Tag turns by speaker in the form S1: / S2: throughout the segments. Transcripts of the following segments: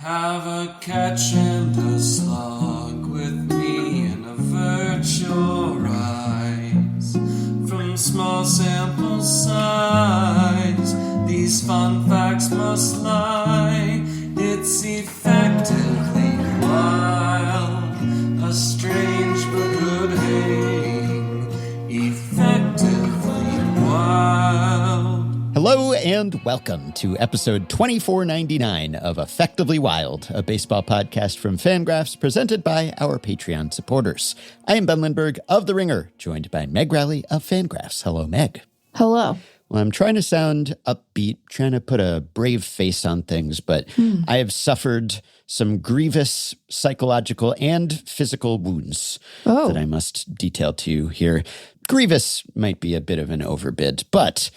S1: Have a catch and a slug with me in a virtual rise. From small sample size, these fun facts must lie. It's effectively wild, a strange but good hang. Effectively wild.
S2: Hello and welcome to episode 2499 of Effectively Wild, a baseball podcast from FanGraphs presented by our Patreon supporters. I am Ben Lindbergh of The Ringer, joined by Meg Rowley of FanGraphs. Hello, Meg.
S3: Hello.
S2: Well, I'm trying to sound upbeat, trying to put a brave face on things, but I have suffered some grievous psychological and physical wounds that I must detail to you here. Grievous might be a bit of an overbid, but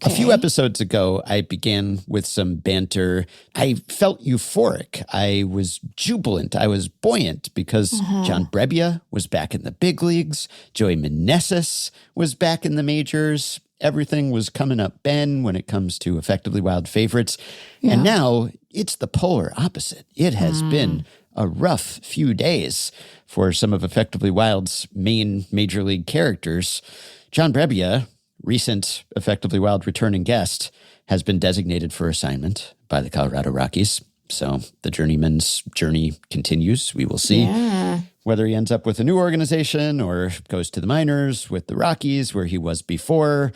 S2: a few episodes ago, I began with some banter. I felt euphoric. I was jubilant. I was buoyant because John Brebbia was back in the big leagues. Joey Meneses was back in the majors. Everything was coming up Ben when it comes to Effectively Wild favorites. Yeah. And now it's the polar opposite. It has been a rough few days for some of Effectively Wild's main major league characters. John Brebbia, recent Effectively Wild returning guest, has been designated for assignment by the Colorado Rockies. So the journeyman's journey continues. We will see whether he ends up with a new organization or goes to the minors with the Rockies where he was before.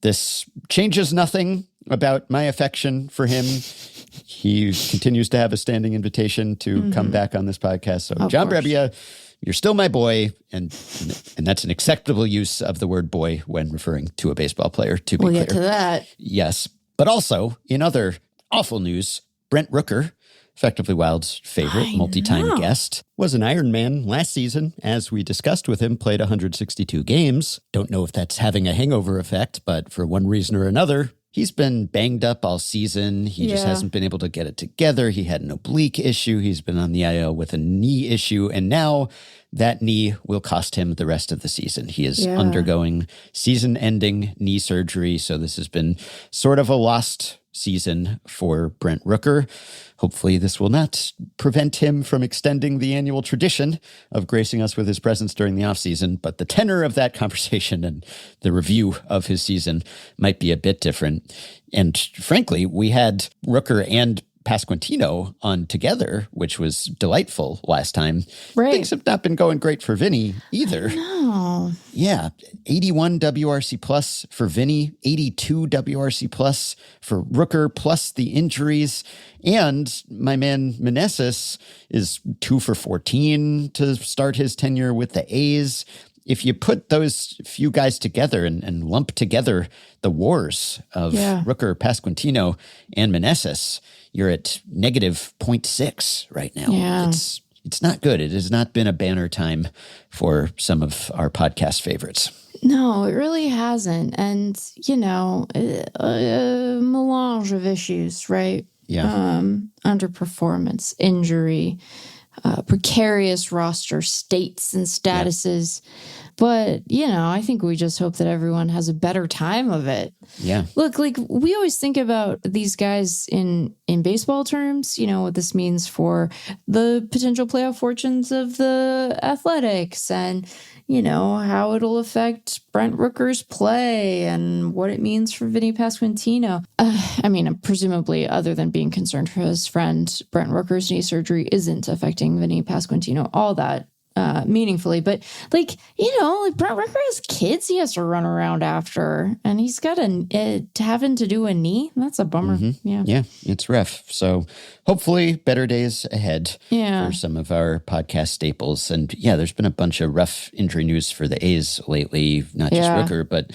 S2: This changes nothing about my affection for him. He continues to have a standing invitation to come back on this podcast. So John Brebbia, you're still my boy, and that's an acceptable use of the word boy when referring to a baseball player, to be clear.
S3: We'll get to that.
S2: Yes. But also, in other awful news, Brent Rooker, Effectively Wild's favorite multi-time guest, was an Ironman last season. As we discussed with him, played 162 games. Don't know if that's having a hangover effect, but for one reason or another, he's been banged up all season. He just hasn't been able to get it together. He had an oblique issue. He's been on the IL with a knee issue. And now that knee will cost him the rest of the season. He is undergoing season-ending knee surgery. So this has been sort of a lost season for Brent Rooker. Hopefully this will not prevent him from extending the annual tradition of gracing us with his presence during the offseason. But the tenor of that conversation and the review of his season might be a bit different. And frankly, we had Rooker and Pasquantino on together, which was delightful last time.
S3: Right.
S2: Things have not been going great for Vinny either.
S3: No.
S2: Yeah. 81 WRC plus for Vinny, 82 WRC plus for Rooker, plus the injuries. And my man Meneses is 2 for 14 to start his tenure with the A's. If you put those few guys together and lump together the wars of Rooker, Pasquantino, and Meneses, you're at negative 0.6 right now.
S3: Yeah.
S2: It's not good. It has not been a banner time for some of our podcast favorites.
S3: No, it really hasn't. And, you know, a melange of issues, right?
S2: Yeah.
S3: Underperformance, injury, precarious roster states and statuses. Yeah. But, you know, I think we just hope that everyone has a better time of it.
S2: Yeah.
S3: Look, like we always think about these guys in baseball terms, you know, what this means for the potential playoff fortunes of the Athletics and, you know, how it'll affect Brent Rooker's play and what it means for Vinny Pasquantino. I mean, presumably, other than being concerned for his friend, Brent Rooker's knee surgery isn't affecting Vinny Pasquantino all that meaningfully. But, like, you know, like Brent Rooker has kids he has to run around after, and he's got having to do a knee. That's a bummer. Yeah,
S2: it's rough. So hopefully better days ahead for some of our podcast staples. And there's been a bunch of rough injury news for the A's lately, not just Rooker, but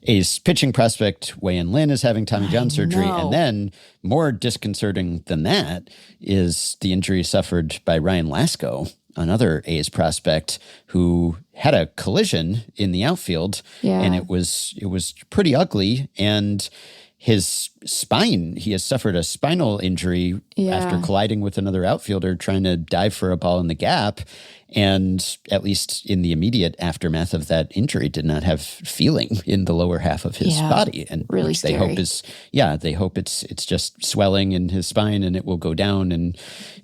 S2: A's pitching prospect Wei-Yin Lin is having Tommy John surgery. And then more disconcerting than that is the injury suffered by Ryan Lasko, another A's prospect who had a collision in the outfield, and it was pretty ugly. And his spine. He has suffered a spinal injury after colliding with another outfielder trying to dive for a ball in the gap. And at least in the immediate aftermath of that injury, did not have feeling in the lower half of his body. And
S3: really
S2: which they hope is, they hope it's just swelling in his spine and it will go down and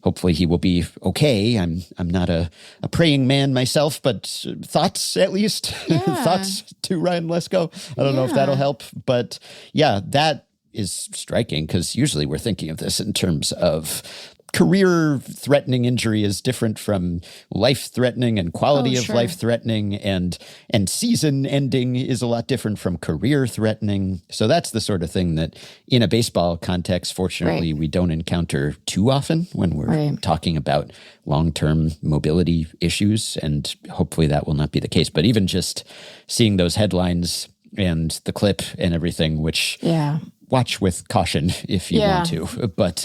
S2: hopefully he will be okay. I'm not a praying man myself, but thoughts at least, thoughts to Ryan Lesko. I don't know if that'll help, but that is striking because usually we're thinking of this in terms of career-threatening injury is different from life-threatening and quality of life-threatening, and season-ending is a lot different from career-threatening. So that's the sort of thing that in a baseball context, fortunately, we don't encounter too often when we're talking about long-term mobility issues, and hopefully that will not be the case. But even just seeing those headlines and the clip and everything, which watch with caution if you want to. But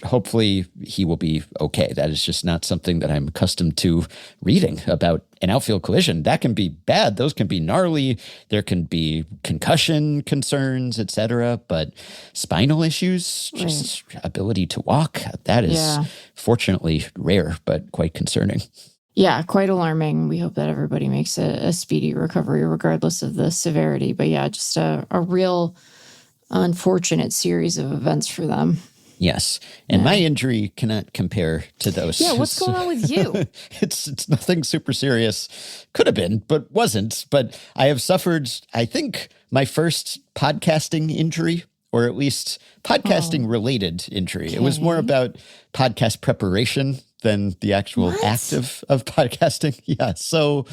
S2: hopefully he will be okay. That is just not something that I'm accustomed to reading about an outfield collision. That can be bad. Those can be gnarly. There can be concussion concerns, etc. But spinal issues, just ability to walk, that is fortunately rare, but quite concerning.
S3: Yeah, quite alarming. We hope that everybody makes a speedy recovery regardless of the severity. But just a real unfortunate series of events for them.
S2: Yes. And my injury cannot compare to those.
S3: Yeah, what's going on with you?
S2: It's nothing super serious. Could have been, but wasn't. But I have suffered, I think, my first podcasting injury, or at least podcasting related injury. Okay. It was more about podcast preparation than the actual act of podcasting. Yeah. So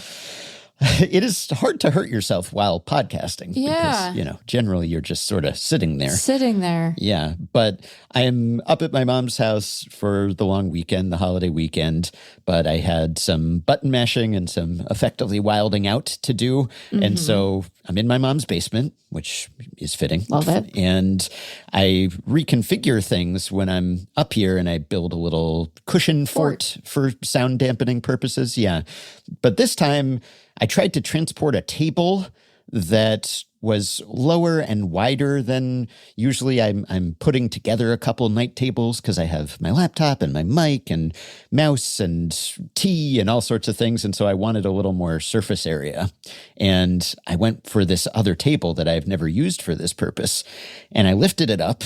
S2: it is hard to hurt yourself while podcasting.
S3: Yeah.
S2: Because, generally you're just sort of sitting there. Yeah. But I am up at my mom's house for the long weekend, the holiday weekend, but I had some button mashing and some effectively wilding out to do. Mm-hmm. And so I'm in my mom's basement, which is fitting.
S3: Love it.
S2: And I reconfigure things when I'm up here and I build a little cushion fort for sound dampening purposes. Yeah. But this time I tried to transport a table that was lower and wider than usually. I'm putting together a couple night tables because I have my laptop and my mic and mouse and tea and all sorts of things. And so I wanted a little more surface area. And I went for this other table that I've never used for this purpose. And I lifted it up.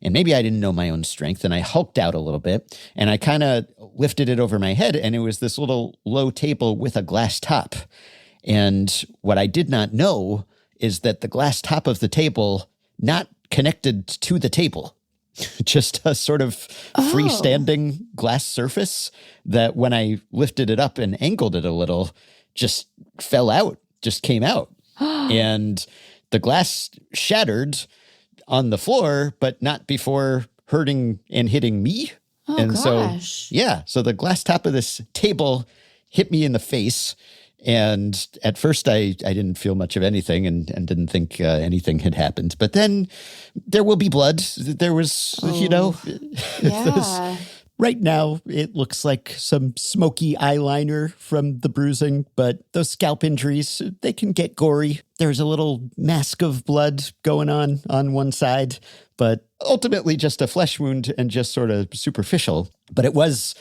S2: And maybe I didn't know my own strength, and I hulked out a little bit, and I kind of lifted it over my head, and it was this little low table with a glass top. And what I did not know is that the glass top of the table not connected to the table, just a sort of freestanding glass surface that when I lifted it up and angled it a little, just fell out, just came out. And the glass shattered on the floor, but not before hurting and hitting me. So the glass top of this table hit me in the face. And at first I didn't feel much of anything and didn't think anything had happened. But then there will be blood. There was, right now it looks like some smoky eyeliner from the bruising, but those scalp injuries, they can get gory. There's a little mask of blood going on one side, but ultimately just a flesh wound and just sort of superficial. But it was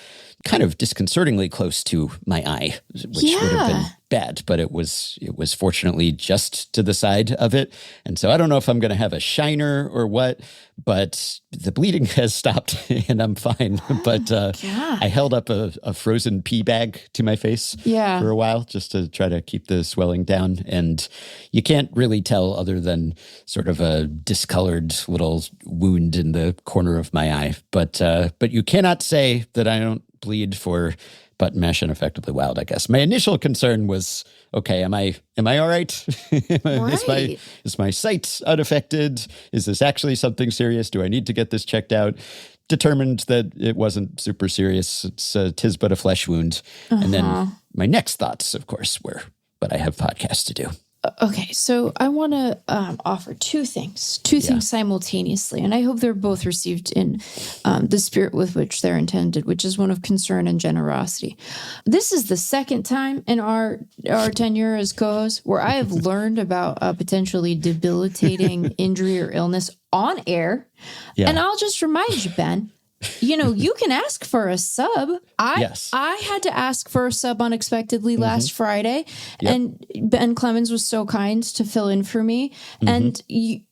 S2: kind of disconcertingly close to my eye, which would have been bad, but it was fortunately just to the side of it. And so I don't know if I'm going to have a shiner or what, but the bleeding has stopped and I'm fine. But I held up a frozen pea bag to my face for a while just to try to keep the swelling down. And you can't really tell other than sort of a discolored little wound in the corner of my eye. But you cannot say that I don't bleed for button mash and effectively wild, I guess. My initial concern was, okay, am I all right? Is my sight unaffected? Is this actually something serious? Do I need to get this checked out? Determined that it wasn't super serious. It's tis but a flesh wound. And then my next thoughts, of course, were, but I have podcasts to do.
S3: Okay, so I want to offer two things simultaneously, and I hope they're both received in the spirit with which they're intended, which is one of concern and generosity. This is the second time in our tenure as co-host where I have learned about a potentially debilitating injury or illness on air.
S2: Yeah.
S3: And I'll just remind you, Ben, you can ask for a sub. I had to ask for a sub unexpectedly last Friday, and Ben Clemens was so kind to fill in for me. And you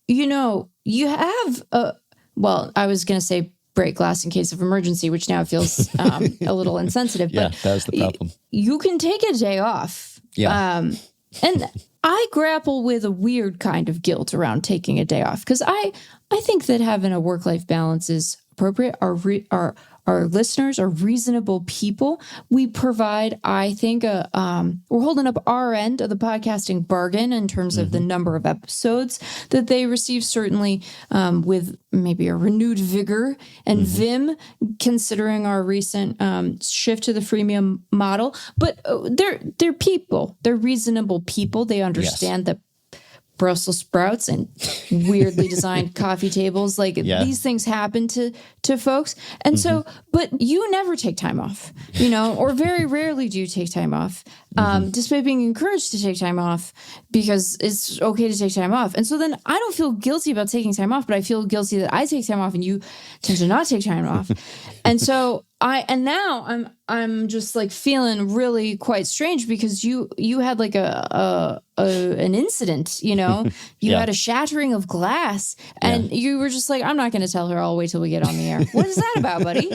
S3: have I was going to say break glass in case of emergency, which now feels a little insensitive.
S2: Yeah,
S3: but
S2: that was the problem.
S3: You can take a day off.
S2: Yeah.
S3: And I grapple with a weird kind of guilt around taking a day off because I think that having a work-life balance is appropriate. Our listeners are reasonable people. We provide, I think, we're holding up our end of the podcasting bargain in terms of the number of episodes that they receive, certainly with maybe a renewed vigor and vim, considering our recent shift to the freemium model. But they're people. They're reasonable people. They understand that Brussels sprouts and weirdly designed coffee tables. These things happen to folks. And so, but you never take time off, or very rarely do you take time off, despite being encouraged to take time off because it's okay to take time off. And so then I don't feel guilty about taking time off, but I feel guilty that I take time off and you tend to not take time off. And so now I'm just feeling really quite strange because you had an incident, you had a shattering of glass and you were just I'm not going to tell her. I'll wait till we get on the air. What is that about, buddy?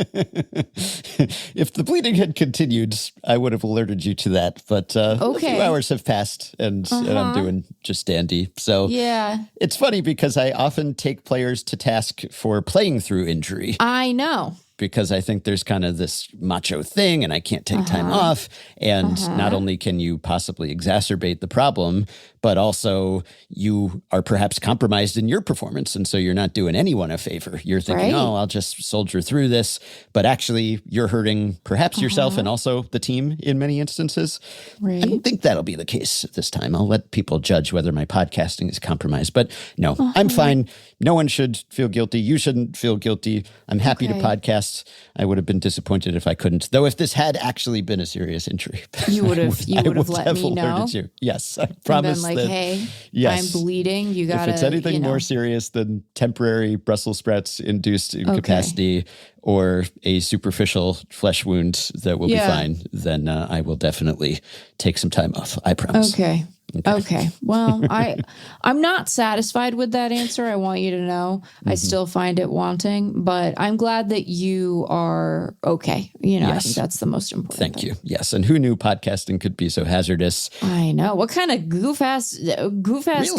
S2: If the bleeding had continued, I would have alerted you to that. But a few hours have passed and I'm doing just dandy. So it's funny because I often take players to task for playing through injury.
S3: I know.
S2: Because I think there's kind of this macho thing and I can't take time off. And not only can you possibly exacerbate the problem, but also you are perhaps compromised in your performance. And so you're not doing anyone a favor. You're thinking, I'll just soldier through this. But actually you're hurting perhaps yourself and also the team in many instances.
S3: Right.
S2: I don't think that'll be the case this time. I'll let people judge whether my podcasting is compromised. But no, I'm fine. No one should feel guilty. You shouldn't feel guilty. I'm happy to podcast. I would have been disappointed if I couldn't. Though if this had actually been a serious injury,
S3: you would have let me know.
S2: Yes, I promise.
S3: Hey, I'm bleeding. You got to.
S2: If it's anything more serious than temporary Brussels sprouts induced incapacity or a superficial flesh wound that will be fine, then I will definitely take some time off. I promise.
S3: Okay. Well, I'm not satisfied with that answer. I want you to know. I still find it wanting, but I'm glad that you are okay. I think that's the most important
S2: Thank
S3: thing.
S2: you. Yes. And who knew podcasting could be so hazardous?
S3: I know. What kind of goof-ass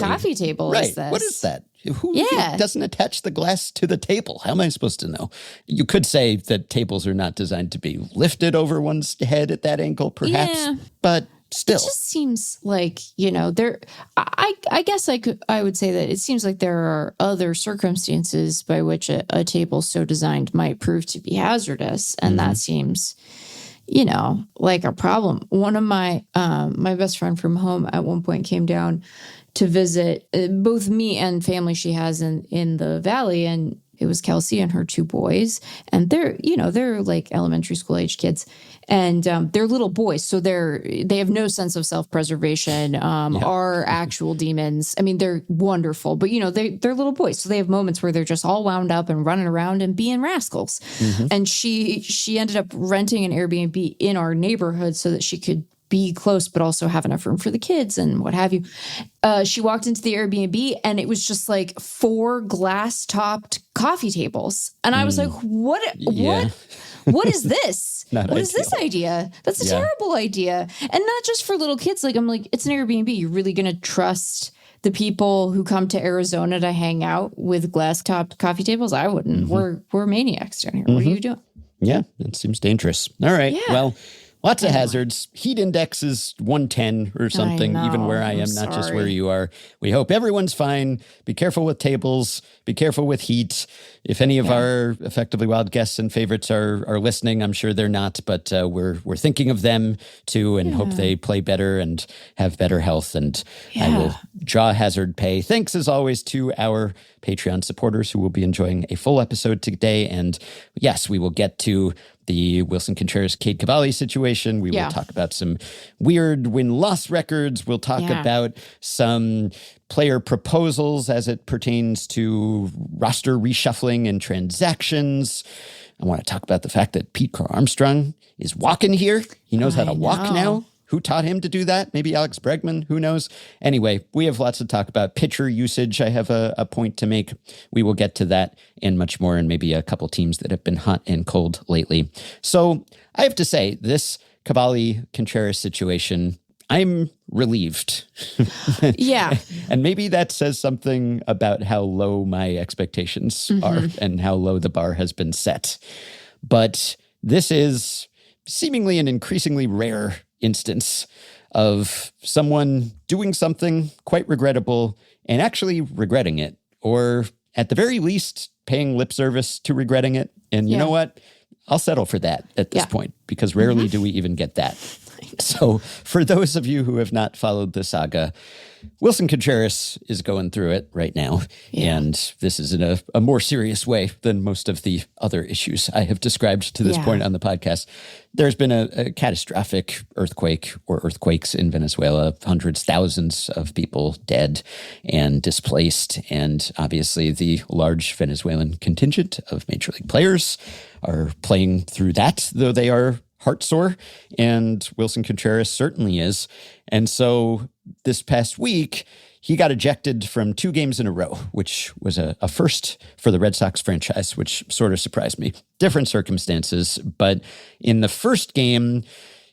S3: coffee table is this?
S2: What is that? Who doesn't attach the glass to the table? How am I supposed to know? You could say that tables are not designed to be lifted over one's head at that angle, perhaps, but still.
S3: It just seems like, there, I guess I would say that it seems like there are other circumstances by which a table so designed might prove to be hazardous. And that seems, like a problem. One of my best friend from home at one point came down to visit both me and family she has in the Valley. And it was Kelsey and her two boys. And they're elementary school age kids. And they're little boys, so they have no sense of self-preservation, are actual demons. I mean, they're wonderful, but, they're little boys. So they have moments where they're just all wound up and running around and being rascals. And she ended up renting an Airbnb in our neighborhood so that she could be close, but also have enough room for the kids and what have you. She walked into the Airbnb and it was just 4 glass-topped coffee tables. And I was like, what is this? What is this idea? That's a terrible idea. And not just for little kids. I'm like, it's an Airbnb. You're really going to trust the people who come to Arizona to hang out with glass-topped coffee tables? I wouldn't. We're maniacs down here. What are you doing?
S2: Yeah, it seems dangerous. All right. Yeah. Well, lots of hazards. Heat index is 110 or something, even where I am, not just where you are. We hope everyone's fine. Be careful with tables. Be careful with heat. If any of our effectively wild guests and favorites are listening, I'm sure they're not, but we're thinking of them too and hope they play better and have better health. And I will draw hazard pay. Thanks as always to our Patreon supporters who will be enjoying a full episode today. And yes, we will get to the Wilson Contreras-Cade Cavalli situation. We will talk about some weird win-loss records. We'll talk about some player proposals as it pertains to roster reshuffling and transactions. I want to talk about the fact that Pete Crow Armstrong is walking here. He knows how to walk now. Who taught him to do that? Maybe Alex Bregman, who knows? Anyway, we have lots to talk about. Pitcher usage, I have a point to make. We will get to that and much more, and maybe a couple teams that have been hot and cold lately. So I have to say, this Cavalli-Contreras situation, I'm relieved.
S3: Yeah.
S2: And maybe that says something about how low my expectations are and how low the bar has been set. But this is seemingly an increasingly rare instance of someone doing something quite regrettable and actually regretting it, or at the very least paying lip service to regretting it. And you know what? I'll settle for that at this point, because rarely do we even get that. So for those of you who have not followed the saga, Wilson Contreras is going through it right now. Yeah. And this is in a more serious way than most of the other issues I have described to this point on the podcast. There's been a catastrophic earthquake or earthquakes in Venezuela, hundreds, thousands of people dead and displaced. And obviously the large Venezuelan contingent of Major League players are playing through that, though they are heartsore, and Wilson Contreras certainly is. And so this past week, he got ejected from 2 games in a row, which was a first for the Red Sox franchise, which sort of surprised me. Different circumstances, but in the first game,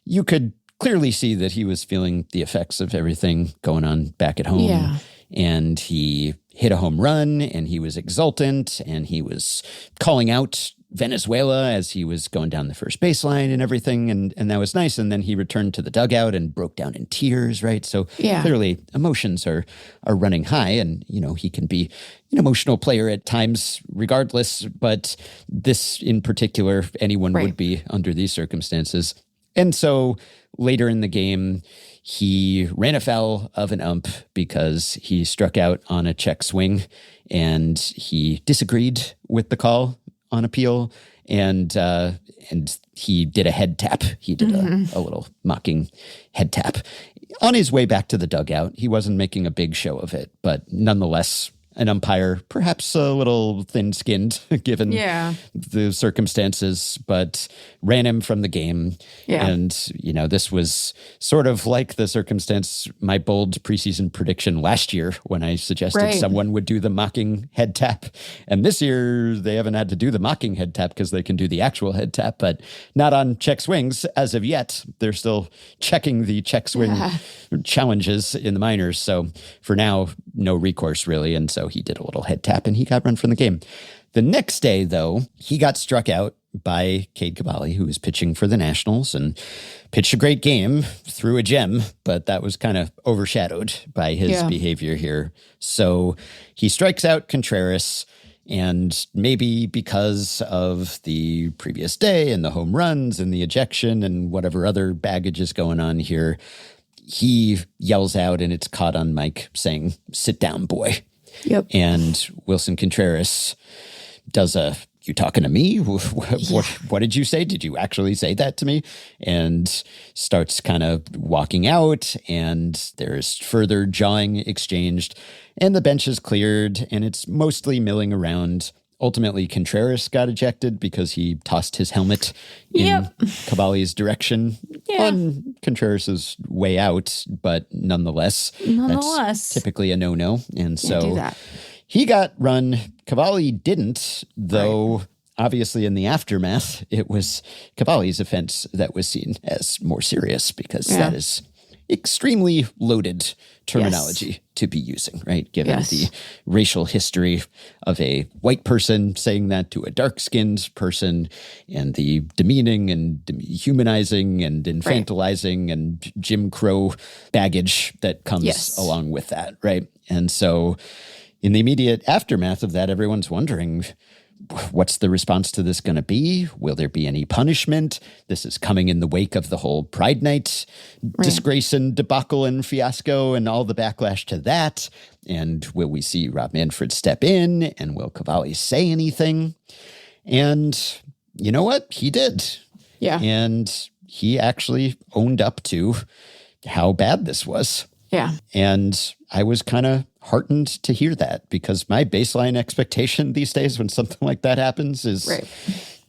S2: you could clearly see that he was feeling the effects of everything going on back at home. Yeah. And he hit a home run, and he was exultant, and he was calling out Venezuela as he was going down the first baseline and everything. And that was nice. And then he returned to the dugout and broke down in tears, right? So clearly emotions are running high, and, you know, he can be an emotional player at times regardless, but this in particular, anyone would be under these circumstances. And so later in the game, he ran afoul of an ump because he struck out on a check swing, and he disagreed with the call on appeal, and he did a head tap. He did a little mocking head tap on his way back to the dugout. He wasn't making a big show of it, but nonetheless, an umpire, perhaps a little thin-skinned given the circumstances, but ran him from the game. Yeah. And, you know, this was sort of like the circumstance, my bold preseason prediction last year when I suggested someone would do the mocking head tap. And this year, they haven't had to do the mocking head tap because they can do the actual head tap, but not on check swings as of yet. They're still checking the check swing challenges in the minors. So for now, no recourse really. And so he did a little head tap and he got run from the game. The next day, though, he got struck out by Cade Cavalli, who was pitching for the Nationals and pitched a great game, threw a gem, but that was kind of overshadowed by his behavior here. So he strikes out Contreras, and maybe because of the previous day and the home runs and the ejection and whatever other baggage is going on here, he yells out, and it's caught on mic, saying, "Sit down, boy." Yep. And Wilson Contreras does "You talking to me? What did you say? Did you actually say that to me?" And starts kind of walking out, and there's further jawing exchanged, and the bench is cleared, and it's mostly milling around. Ultimately, Contreras got ejected because he tossed his helmet in Cavalli's direction on Contreras' way out, but nonetheless, that's typically a no-no. And so he got run. Cavalli didn't, though obviously in the aftermath, it was Cavalli's offense that was seen as more serious because that is extremely loaded terminology to be using, right? Given the racial history of a white person saying that to a dark-skinned person, and the demeaning and dehumanizing and infantilizing and Jim Crow baggage that comes along with that, right? And so in the immediate aftermath of that, everyone's wondering, what's the response to this going to be? Will there be any punishment? This is coming in the wake of the whole Pride Night disgrace and debacle and fiasco and all the backlash to that. And will we see Rob Manfred step in? And will Cavalli say anything? And you know what? He did. Yeah. And he actually owned up to how bad this was. Yeah. And I was kind of heartened to hear that, because my baseline expectation these days when something like that happens is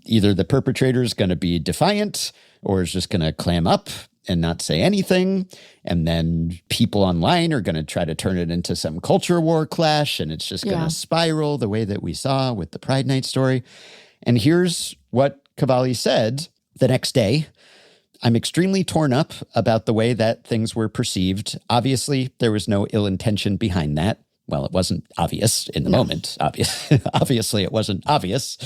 S2: either the perpetrator is going to be defiant or is just going to clam up and not say anything. And then people online are going to try to turn it into some culture war clash, and it's just going to spiral the way that we saw with the Pride Night story. And here's what Cavalli said the next day. I'm extremely torn up about the way that things were perceived. Obviously, there was no ill intention behind that. Well, it wasn't obvious in the moment. Obviously, it wasn't obvious.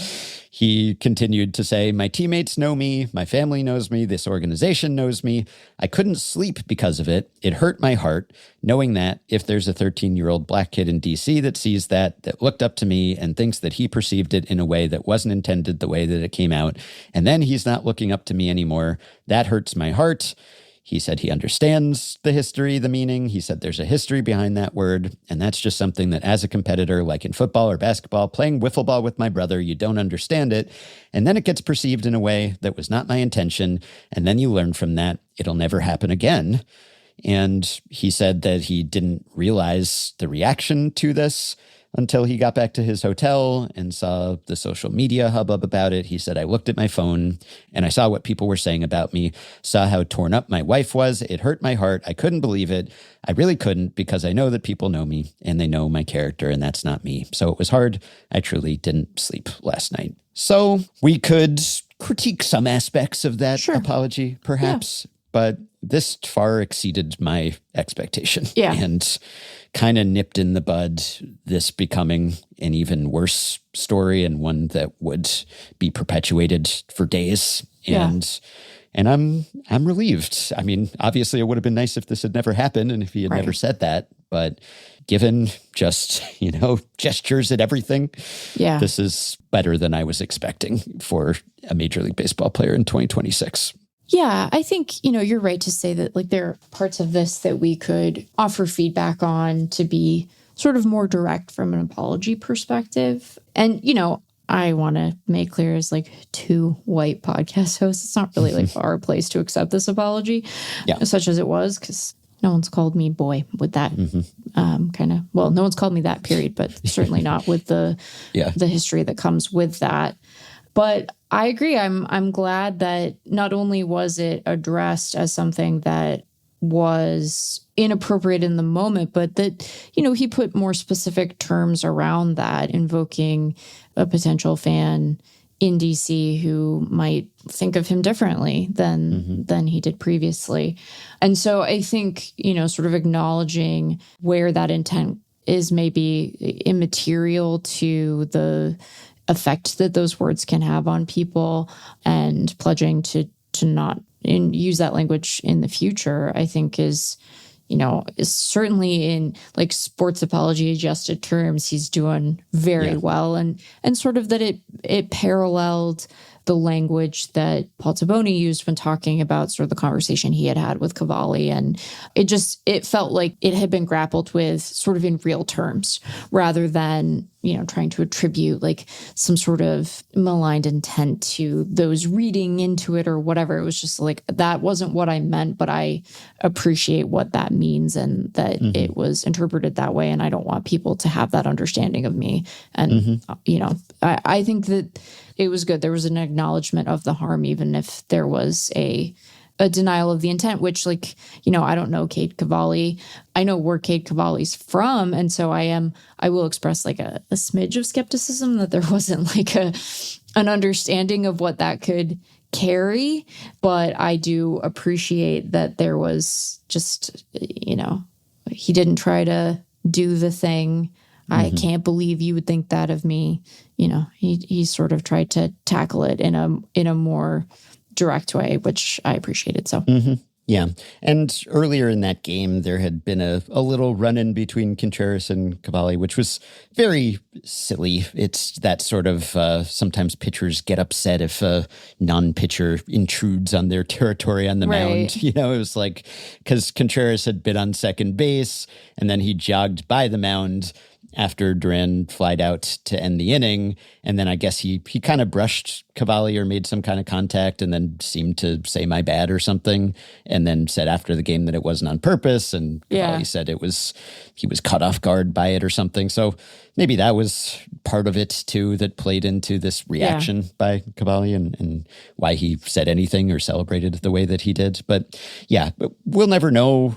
S2: He continued to say, my teammates know me. My family knows me. This organization knows me. I couldn't sleep because of it. It hurt my heart knowing that if there's a 13-year-old black kid in D.C. that sees that looked up to me and thinks that he perceived it in a way that wasn't intended the way that it came out, and then he's not looking up to me anymore, that hurts my heart. He said he understands the history, the meaning. He said there's a history behind that word. And that's just something that as a competitor, like in football or basketball, playing wiffle ball with my brother, you don't understand it. And then it gets perceived in a way that was not my intention. And then you learn from that. It'll never happen again. And he said that he didn't realize the reaction to this until he got back to his hotel and saw the social media hubbub about it. He said, I looked at my phone and I saw what people were saying about me, saw how torn up my wife was. It hurt my heart. I couldn't believe it. I really couldn't, because I know that people know me and they know my character, and that's not me. So it was hard. I truly didn't sleep last night. So we could critique some aspects of that apology, perhaps, but this far exceeded my expectation. And kind of nipped in the bud this becoming an even worse story, and one that would be perpetuated for days. And I'm relieved. I mean, obviously it would have been nice if this had never happened and if he had never said that, but given just, gestures at everything, this is better than I was expecting for a Major League Baseball player in 2026.
S3: Yeah, I think, you're right to say that there are parts of this that we could offer feedback on to be sort of more direct from an apology perspective. And, I want to make clear as two white podcast hosts, it's not really our place to accept this apology, such as it was, because no one's called me boy with that no one's called me that, period, but certainly not with the history that comes with that. But I agree. I'm glad that not only was it addressed as something that was inappropriate in the moment, but that, he put more specific terms around that, invoking a potential fan in DC who might think of him differently than he did previously. And so I think, sort of acknowledging where that intent is maybe immaterial to the effect that those words can have on people, and pledging to not use that language in the future, I think is certainly in sports apology adjusted terms, he's doing very well, and sort of that it paralleled the language that Paul Taboni used when talking about sort of the conversation he had with Cavalli. And it felt like it had been grappled with sort of in real terms, rather than, trying to attribute some sort of maligned intent to those reading into it or whatever. It was just that wasn't what I meant, but I appreciate what that means, and that it was interpreted that way. And I don't want people to have that understanding of me. And, I think that it was good. There was an acknowledgement of the harm, even if there was a denial of the intent, which I don't know Cade Cavalli. I know where Cade Cavalli's from. And so I will express a smidge of skepticism that there wasn't an understanding of what that could carry. But I do appreciate that there was just, he didn't try to do the thing. I can't believe you would think that of me. He sort of tried to tackle it in a more direct way, which I appreciated. So,
S2: yeah. And earlier in that game, there had been a little run-in between Contreras and Cavalli, which was very silly. It's that sort of sometimes pitchers get upset if a non-pitcher intrudes on their territory on the mound. It was because Contreras had been on second base and then he jogged by the mound. after Duran flied out to end the inning. And then I guess he kind of brushed Cavalli or made some kind of contact and then seemed to say my bad or something. And then said after the game that it wasn't on purpose. And Cavalli said he was caught off guard by it or something. So maybe that was part of it too that played into this reaction by Cavalli and why he said anything or celebrated the way that he did. But we'll never know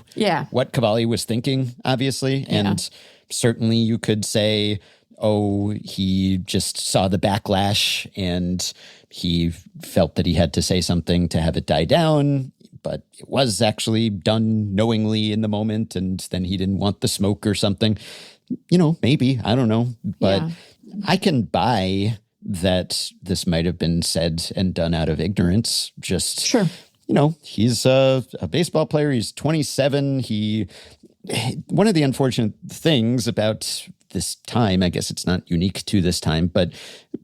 S2: what Cavalli was thinking, obviously. And certainly you could say, oh, he just saw the backlash and he felt that he had to say something to have it die down, but it was actually done knowingly in the moment and then he didn't want the smoke or something. Maybe, I don't know. But I can buy that this might have been said and done out of ignorance. Just, he's a baseball player. He's 27. One of the unfortunate things about this time, I guess it's not unique to this time, but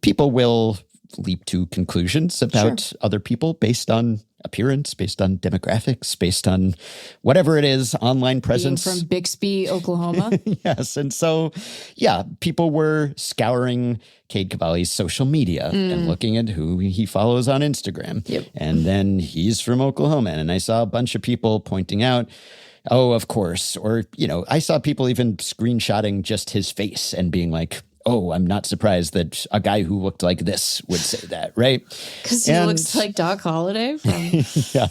S2: people will leap to conclusions about other people based on appearance, based on demographics, based on whatever it is, online presence.
S3: Being from Bixby, Oklahoma.
S2: Yes. And so, people were scouring Cade Cavalli's social media and looking at who he follows on Instagram.
S3: Yep.
S2: And then he's from Oklahoma. And I saw a bunch of people pointing out, oh, of course. Or, I saw people even screenshotting just his face and being like, oh, I'm not surprised that a guy who looked like this would say that, right?
S3: Because he looks like Doc Holliday.
S2: Yeah.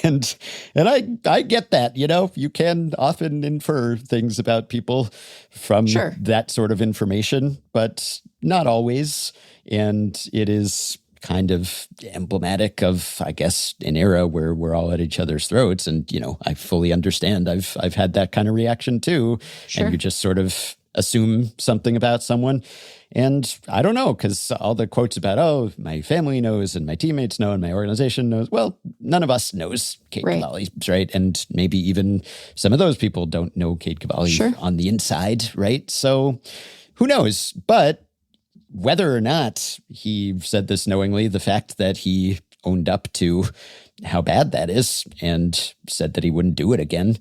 S2: And I get that, you can often infer things about people from that sort of information, but not always. And it is kind of emblematic of, I guess, an era where we're all at each other's throats. And, I fully understand. I've had that kind of reaction too. And you just sort of assume something about someone. And I don't know, because all the quotes about, oh, my family knows and my teammates know and my organization knows. Well, none of us knows Cade Cavalli, right? And maybe even some of those people don't know Cade Cavalli on the inside, right? So who knows? But whether or not he said this knowingly, the fact that he owned up to how bad that is and said that he wouldn't do it again,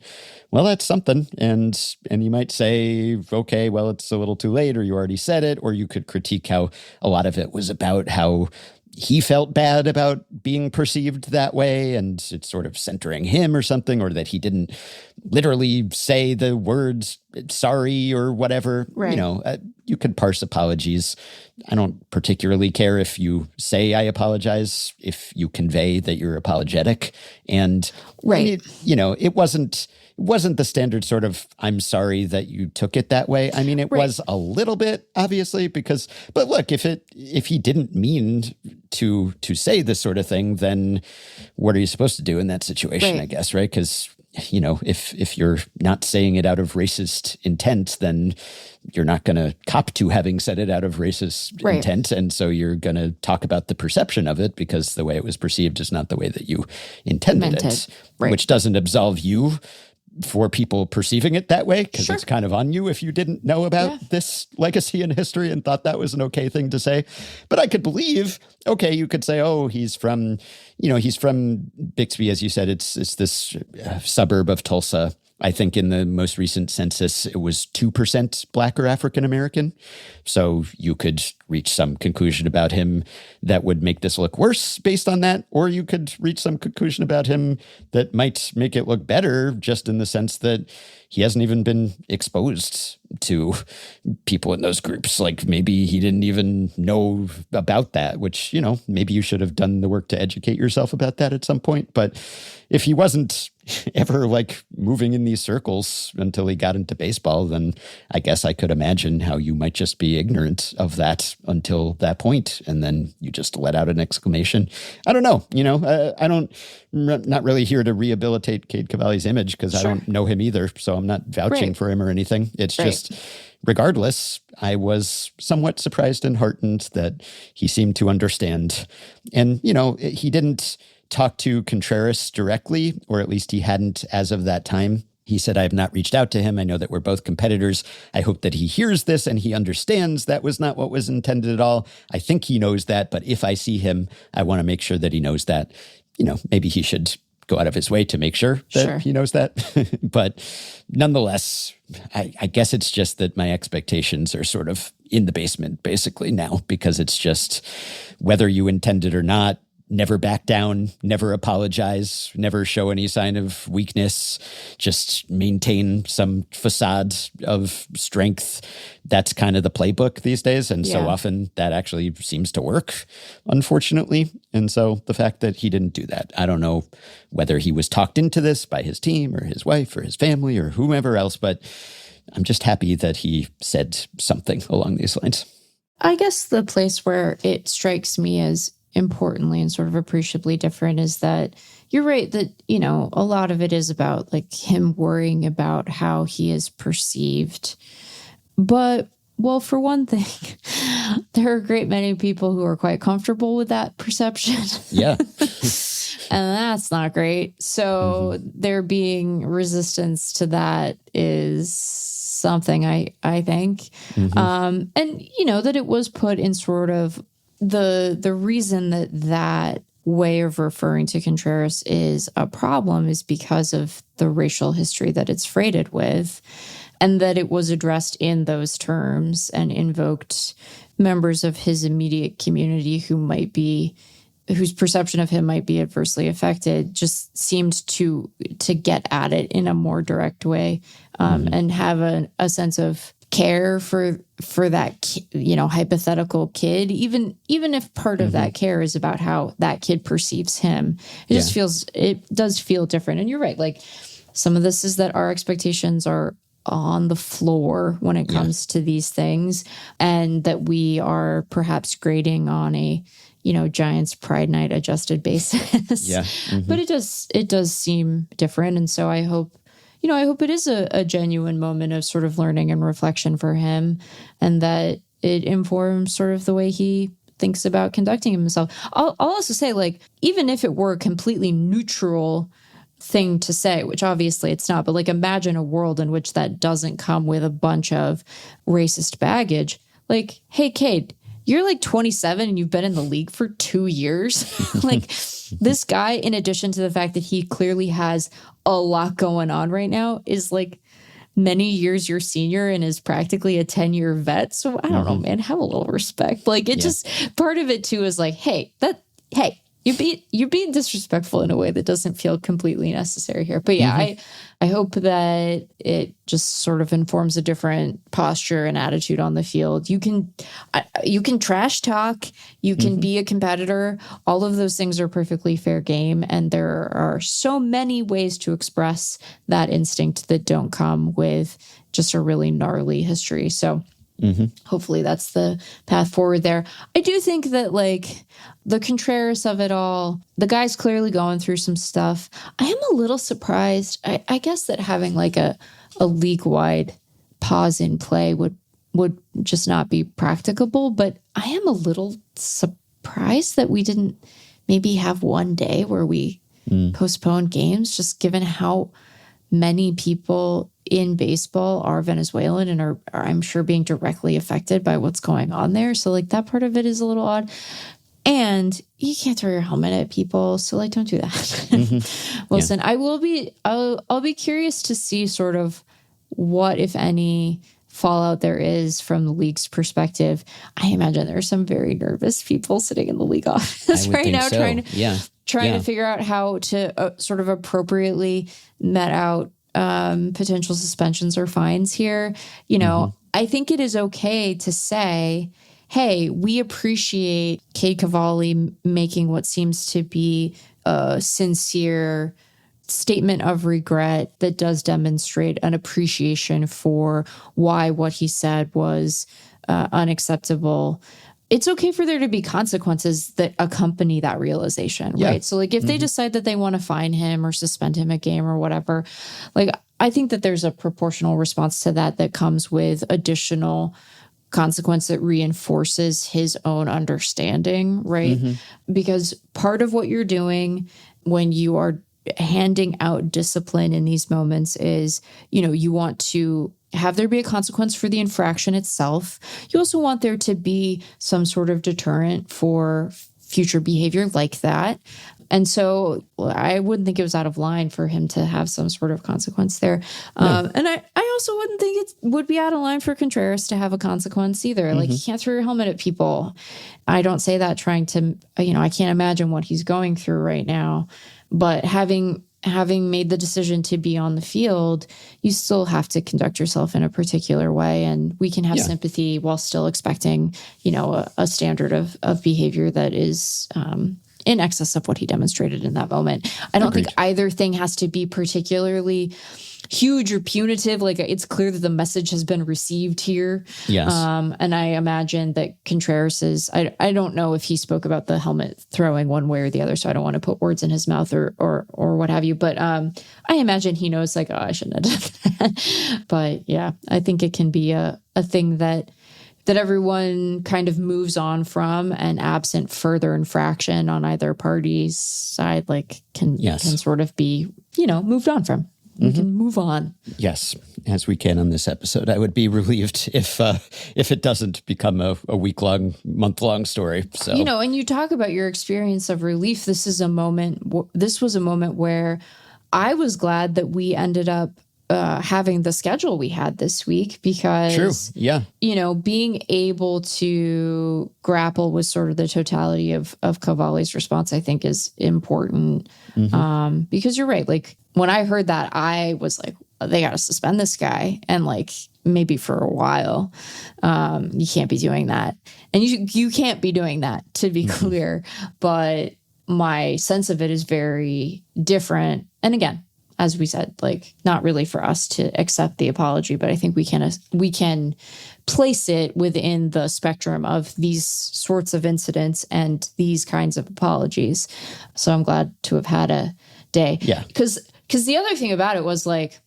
S2: well, that's something. And you might say, okay, well, it's a little too late, or you already said it, or you could critique how a lot of it was about how he felt bad about being perceived that way and it's sort of centering him or something, or that he didn't literally say the words sorry or whatever. Right. You could parse apologies. I don't particularly care if you say I apologize, if you convey that you're apologetic. And it wasn't the standard sort of, I'm sorry that you took it that way. I mean, it was a little bit, obviously, but look, if he didn't mean to say this sort of thing, then what are you supposed to do in that situation, I guess, right? Because, if you're not saying it out of racist intent, then you're not going to cop to having said it out of racist intent. And so you're going to talk about the perception of it because the way it was perceived is not the way that you intended it, which doesn't absolve you for people perceiving it that way, because it's kind of on you if you didn't know about this legacy in history and thought that was an okay thing to say. But I could believe, okay, you could say, oh, he's from Bixby, as you said, it's this suburb of Tulsa. I think in the most recent census, it was 2% Black or African American. So you could reach some conclusion about him that would make this look worse based on that, or you could reach some conclusion about him that might make it look better, just in the sense that he hasn't even been exposed to people in those groups. Like maybe he didn't even know about that, which, maybe you should have done the work to educate yourself about that at some point. But if he wasn't ever like moving in these circles until he got into baseball, then I guess I could imagine how you might just be ignorant of that until that point, and then you just let out an exclamation. I don't know. I'm not really here to rehabilitate Cade Cavalli's image, because I don't know him either, so I'm not vouching for him or anything. It's just, regardless, I was somewhat surprised and heartened that he seemed to understand. And, he didn't talk to Contreras directly, or at least he hadn't as of that time. He said, I have not reached out to him. I know that we're both competitors. I hope that he hears this and he understands that was not what was intended at all. I think he knows that, but if I see him, I want to make sure that he knows that. Maybe he should go out of his way to make sure that
S3: Sure.
S2: he knows that. But nonetheless, I guess it's just that my expectations are sort of in the basement basically now, because it's just whether you intend it or not, never back down, never apologize, never show any sign of weakness, just maintain some facade of strength. That's kind of the playbook these days. And so often that actually seems to work, unfortunately. And so the fact that he didn't do that, I don't know whether he was talked into this by his team or his wife or his family or whomever else, but I'm just happy that he said something along these lines.
S3: I guess the place where it strikes me as importantly and sort of appreciably different is that you're right that, you know, a lot of it is about like him worrying about how he is perceived. But, well, for one thing, there are a great many people who are quite comfortable with that perception.
S2: Yeah.
S3: And that's not great. So there being resistance to that is something I think. And, you know, that it was put in sort of the reason that way of referring to Contreras is a problem is because of the racial history that it's freighted with, and that it was addressed in those terms and invoked members of his immediate community whose perception of him might be adversely affected, just seemed to get at it in a more direct way, and have a sense of care for that, you know, hypothetical kid, even if part of that care is about how that kid perceives him. It does feel different. And you're right. Like, some of this is that our expectations are on the floor when it comes to these things, and that we are perhaps grading on a, you know, Giants Pride Night adjusted basis. But it does seem different. And so I hope it is a genuine moment of sort of learning and reflection for him, and that it informs sort of the way he thinks about conducting himself. I'll also say, like, even if it were a completely neutral thing to say, which obviously it's not, but like, imagine a world in which that doesn't come with a bunch of racist baggage. Like, hey, Cade, you're like 27 and you've been in the league for 2 years. Like, this guy, in addition to the fact that he clearly has a lot going on right now, is like many years your senior and is practically a 10-year vet. So I don't know, man, have a little respect. Like, it just, part of it too is like, hey, you're being disrespectful in a way that doesn't feel completely necessary here. But yeah, I hope that it just sort of informs a different posture and attitude on the field. You can trash talk, you can be a competitor. All of those things are perfectly fair game, and there are so many ways to express that instinct that don't come with just a really gnarly history. So hopefully that's the path forward there. I do think that, like, the Contreras of it all, the guy's clearly going through some stuff. I am a little surprised. I guess that having like a league-wide pause in play would just not be practicable. But I am a little surprised that we didn't maybe have one day where we postponed games, just given how many people in baseball are Venezuelan and are I'm sure being directly affected by what's going on there. So like, that part of it is a little odd. And you can't throw your helmet at people, so like, don't do that. Listen, I'll be curious to see sort of what, if any, fallout there is from the league's perspective. I imagine there are some very nervous people sitting in the league office right now, trying to figure out how to sort of appropriately met out potential suspensions or fines here. You know, I think it is okay to say, hey, we appreciate Cade Cavalli making what seems to be a sincere statement of regret that does demonstrate an appreciation for why what he said was unacceptable. It's okay for there to be consequences that accompany that realization, right? So like, if they decide that they want to fine him or suspend him a game or whatever, like, I think that there's a proportional response to that comes with additional consequence that reinforces his own understanding, right? Because part of what you're doing when you are handing out discipline in these moments is, you know, you want to have there be a consequence for the infraction itself. You also want there to be some sort of deterrent for future behavior like that. And so I wouldn't think it was out of line for him to have some sort of consequence there. And I also wouldn't think it would be out of line for Contreras to have a consequence either. Like, you can't throw your helmet at people. I don't say that trying to, I can't imagine what he's going through right now. But having made the decision to be on the field, you still have to conduct yourself in a particular way. And we can have sympathy while still expecting, a standard of behavior that is in excess of what he demonstrated in that moment. I don't think either thing has to be particularly huge or punitive. Like, it's clear that the message has been received here.
S2: Yes.
S3: And I imagine that Contreras is, I don't know if he spoke about the helmet throwing one way or the other, so I don't want to put words in his mouth or what have you. But I imagine he knows, like, oh, I shouldn't have done that. But yeah, I think it can be a thing that everyone kind of moves on from, and absent further infraction on either party's side, like can sort of be, moved on from. We can move on.
S2: Yes, as we can on this episode. I would be relieved if it doesn't become a week-long, month-long story. So
S3: and you talk about your experience of relief. This was a moment where I was glad that we ended up having the schedule we had this week, because being able to grapple with sort of the totality of Cavalli's response, I think, is important. Because you're right. Like, when I heard that, I was like, they got to suspend this guy, and like maybe for a while. You can't be doing that, and you can't be doing that, to be clear. But my sense of it is very different. And again, as we said, like, not really for us to accept the apology, but I think we can place it within the spectrum of these sorts of incidents and these kinds of apologies. So I'm glad to have had a day.
S2: Yeah.
S3: Because the other thing about it was, like,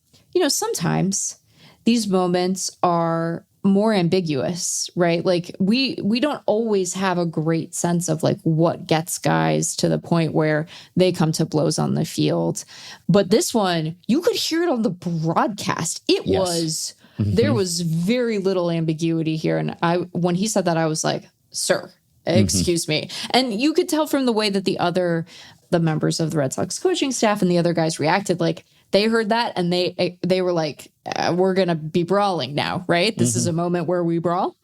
S3: sometimes these moments are more ambiguous, right? Like, we don't always have a great sense of, like, what gets guys to the point where they come to blows on the field. But this one, you could hear it on the broadcast. It was, there was very little ambiguity here. And when he said that, I was like, sir, excuse me. And you could tell from the way that the members of the Red Sox coaching staff and the other guys reacted, like, they heard that and they were like, we're going to be brawling now, right? This is a moment where we brawl.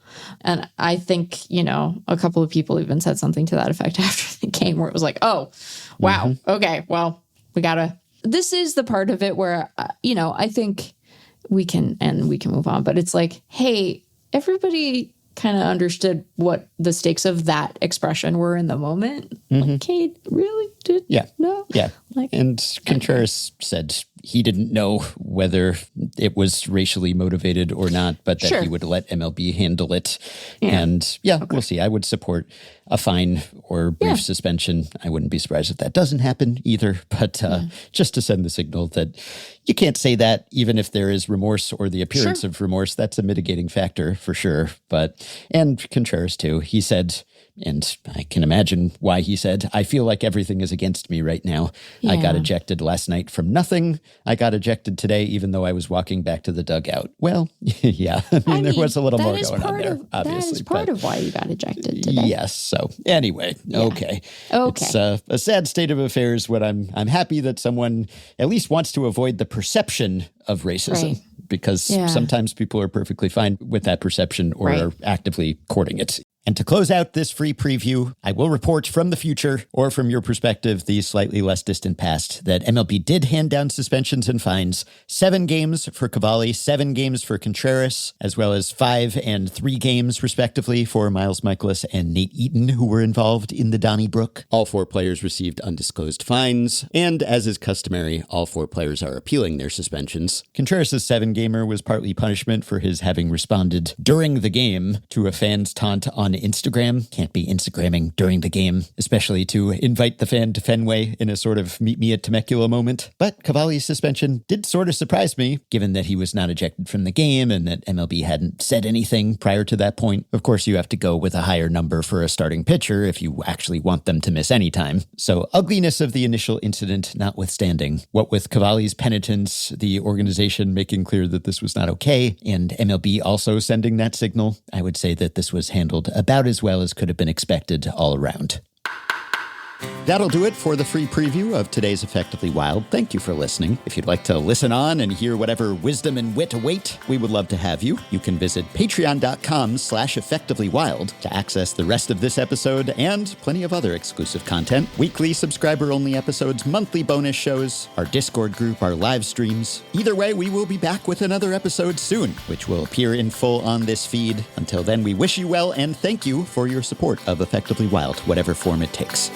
S3: And I think, a couple of people even said something to that effect after the game, where it was like, oh, wow. Okay, well, this is the part of it where, I think we can move on. But it's like, hey, everybody kind of understood what the stakes of that expression were in the moment. Like, Cade really did know?
S2: Yeah.
S3: Like,
S2: and Contreras said he didn't know whether it was racially motivated or not, but that he would let MLB handle it. Yeah. And we'll see. I would support a fine or brief suspension. I wouldn't be surprised if that doesn't happen either. But just to send the signal that you can't say that, even if there is remorse or the appearance of remorse, that's a mitigating factor for sure. And Contreras too, he said, and I can imagine why he said, I feel like everything is against me right now. I got ejected last night from nothing. I got ejected today, even though I was walking back to the dugout. Well, I mean, there was a little more going on there, obviously.
S3: That is part of why you got ejected today.
S2: Yes. So anyway, okay. It's a sad state of affairs when I'm happy that someone at least wants to avoid the perception of racism.
S3: Right.
S2: Because sometimes people are perfectly fine with that perception or are actively courting it. And to close out this free preview, I will report from the future, or from your perspective, the slightly less distant past, that MLB did hand down suspensions and fines. 7 games for Cavalli, 7 games for Contreras, as well as 5 and 3 games, respectively, for Miles Michaelis and Nate Eaton, who were involved in the Donnybrook. All 4 players received undisclosed fines, and as is customary, all 4 players are appealing their suspensions. Contreras' 7-gamer was partly punishment for his having responded during the game to a fan's taunt on Instagram. Can't be Instagramming during the game, especially to invite the fan to Fenway in a sort of meet me at Temecula moment. But Cavalli's suspension did sort of surprise me, given that he was not ejected from the game and that MLB hadn't said anything prior to that point. Of course, you have to go with a higher number for a starting pitcher if you actually want them to miss any time. So ugliness of the initial incident notwithstanding, what with Cavalli's penitence, the organization making clear that this was not okay, and MLB also sending that signal, I would say that this was handled about as well as could have been expected all around. That'll do it for the free preview of today's Effectively Wild. Thank you for listening. If you'd like to listen on and hear whatever wisdom and wit await, we would love to have you. You can visit patreon.com/effectivelywild to access the rest of this episode and plenty of other exclusive content. Weekly subscriber-only episodes, monthly bonus shows, our Discord group, our live streams. Either way, we will be back with another episode soon, which will appear in full on this feed. Until then, we wish you well and thank you for your support of Effectively Wild, whatever form it takes.